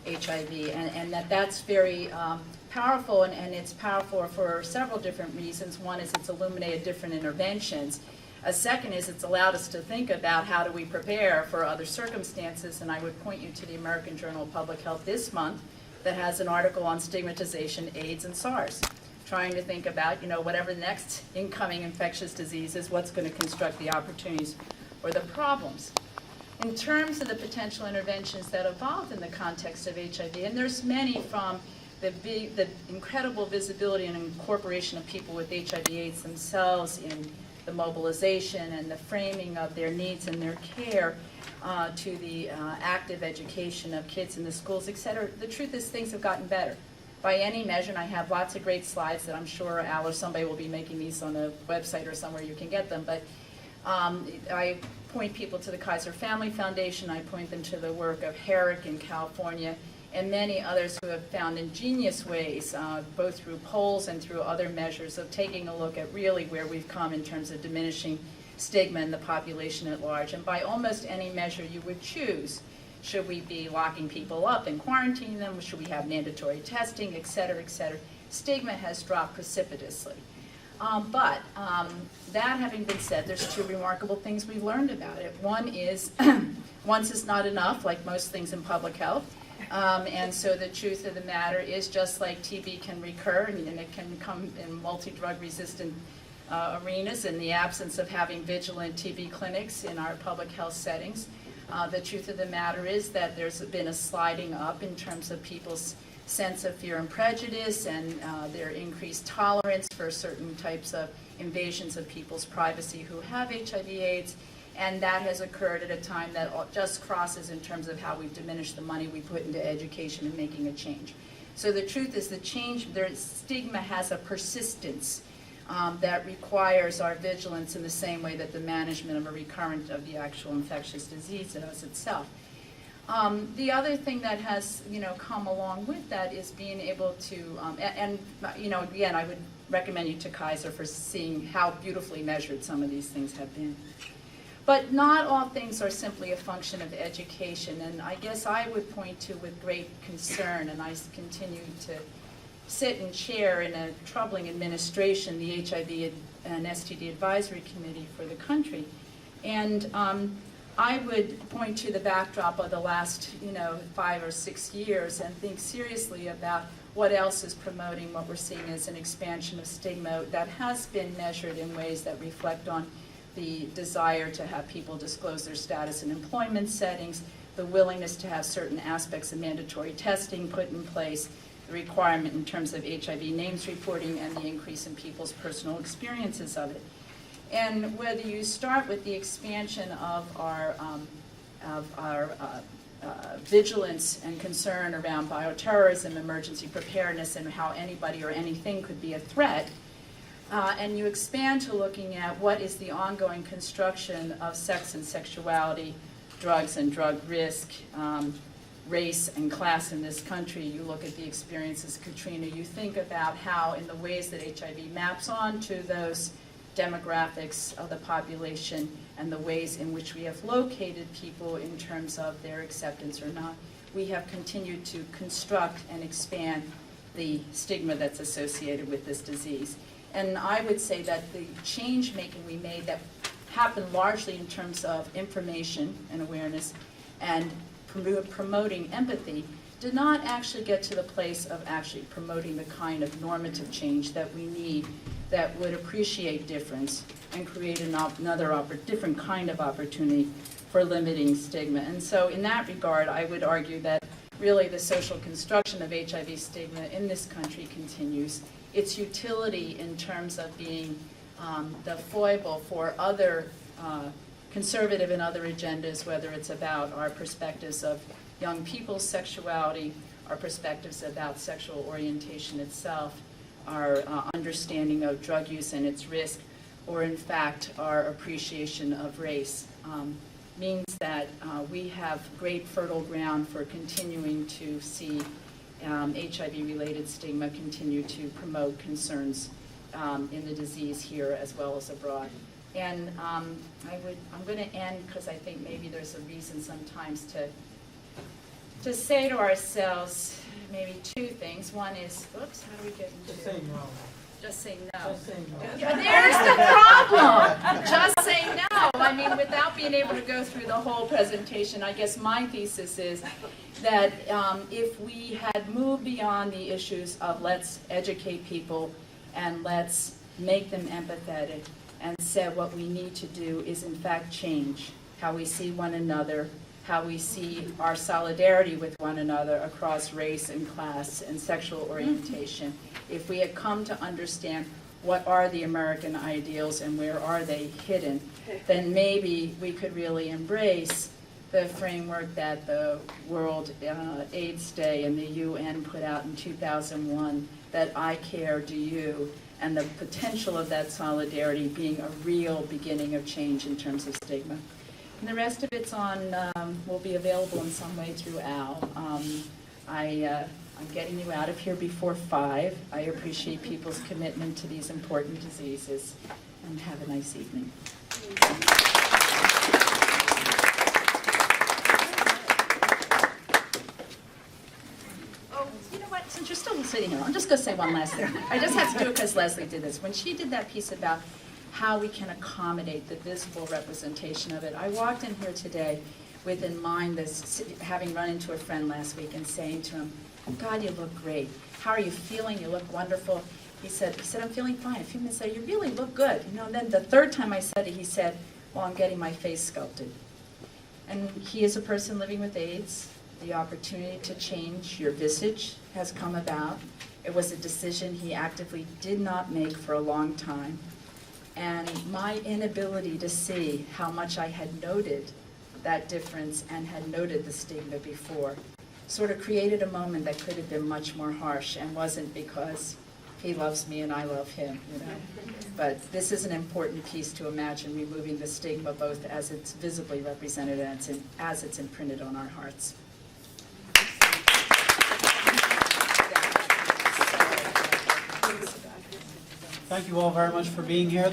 HIV, and that's very powerful, and it's powerful for several different reasons. One is it's illuminated different interventions. A second is it's allowed us to think about how do we prepare for other circumstances, and I would point you to the American Journal of Public Health this month that has an article on stigmatization, AIDS, and SARS, trying to think about, whatever the next incoming infectious disease is, what's going to construct the opportunities or the problems. In terms of the potential interventions that evolved in the context of HIV, and there's many, from the incredible visibility and incorporation of people with HIV/AIDS themselves in the mobilization and the framing of their needs and their care, to the active education of kids in the schools, et cetera. The truth is things have gotten better. By any measure, and I have lots of great slides that I'm sure Al or somebody will be making these on a website or somewhere you can get them, but I point people to the Kaiser Family Foundation, I point them to the work of Herrick in California, and many others who have found ingenious ways, both through polls and through other measures, of taking a look at really where we've come in terms of diminishing stigma in the population at large. And by almost any measure you would choose, should we be locking people up and quarantining them, should we have mandatory testing, et cetera, stigma has dropped precipitously. But that having been said, there's two remarkable things we've learned about it. One is, once is not enough, like most things in public health. And so the truth of the matter is, just like TB can recur, and it can come in multi-drug resistant arenas in the absence of having vigilant TB clinics in our public health settings, the truth of the matter is that there's been a sliding up in terms of people's sense of fear and prejudice and their increased tolerance for certain types of invasions of people's privacy who have HIV/AIDS. And that has occurred at a time that just crosses in terms of how we've diminished the money we put into education and making a change. So the truth is, the change, stigma has a persistence that requires our vigilance in the same way that the management of a recurrent of the actual infectious disease does itself. The other thing that has, come along with that is being able to, again, I would recommend you to Kaiser for seeing how beautifully measured some of these things have been. But not all things are simply a function of education, and I guess I would point to with great concern, and I continue to sit and chair in a troubling administration, the HIV and STD Advisory Committee for the country. And I would point to the backdrop of the last 5 or 6 years and think seriously about what else is promoting what we're seeing as an expansion of stigma that has been measured in ways that reflect on the desire to have people disclose their status in employment settings, the willingness to have certain aspects of mandatory testing put in place, the requirement in terms of HIV names reporting, and the increase in people's personal experiences of it. And whether you start with the expansion of our vigilance and concern around bioterrorism, emergency preparedness, and how anybody or anything could be a threat, and you expand to looking at what is the ongoing construction of sex and sexuality, drugs and drug risk, race and class in this country, you look at the experiences of Katrina, you think about how in the ways that HIV maps onto those demographics of the population and the ways in which we have located people in terms of their acceptance or not, we have continued to construct and expand the stigma that's associated with this disease. And I would say that the change making we made that happened largely in terms of information and awareness and promoting empathy did not actually get to the place of actually promoting the kind of normative change that we need that would appreciate difference and create another different kind of opportunity for limiting stigma. And so in that regard, I would argue that really the social construction of HIV stigma in this country continues. Its utility in terms of being the foible for other conservative and other agendas, whether it's about our perspectives of young people's sexuality, our perspectives about sexual orientation itself, our understanding of drug use and its risk, or in fact our appreciation of race, means that we have great fertile ground for continuing to see HIV-related stigma continue to promote concerns in the disease here as well as abroad. And I'm going to end because I think maybe there's a reason sometimes to to say to ourselves maybe two things. One is, oops, how do we get into Just say no. Just say no. Just say no. Yeah, there's the problem. Just say no. I mean, without being able to go through the whole presentation, I guess my thesis is that if we had moved beyond the issues of let's educate people and let's make them empathetic and said what we need to do is in fact change how we see one another, how we see our solidarity with one another across race and class and sexual orientation. If we had come to understand what are the American ideals and where are they hidden, then maybe we could really embrace the framework that the World AIDS Day and the UN put out in 2001, that I care, do you, and the potential of that solidarity being a real beginning of change in terms of stigma. And the rest of it's on, will be available in some way through Al. I'm getting you out of here before 5. I appreciate people's commitment to these important diseases, and have a nice evening. Oh, you know what, since you're still sitting here, I'm just going to say one last thing. I just have to do it because Leslie did this. When she did that piece about how we can accommodate the visible representation of it, I walked in here today with in mind this, having run into a friend last week and saying to him, God, you look great. How are you feeling? You look wonderful. He said, I'm feeling fine. A few minutes later, you really look good. You know, and then the third time I said it, he said, well, I'm getting my face sculpted. And he is a person living with AIDS. The opportunity to change your visage has come about. It was a decision he actively did not make for a long time. And my inability to see how much I had noted that difference and had noted the stigma before sort of created a moment that could have been much more harsh and wasn't because he loves me and I love him, you know. But this is an important piece to imagine removing the stigma both as it's visibly represented and as it's imprinted on our hearts. Thank you all very much for being here.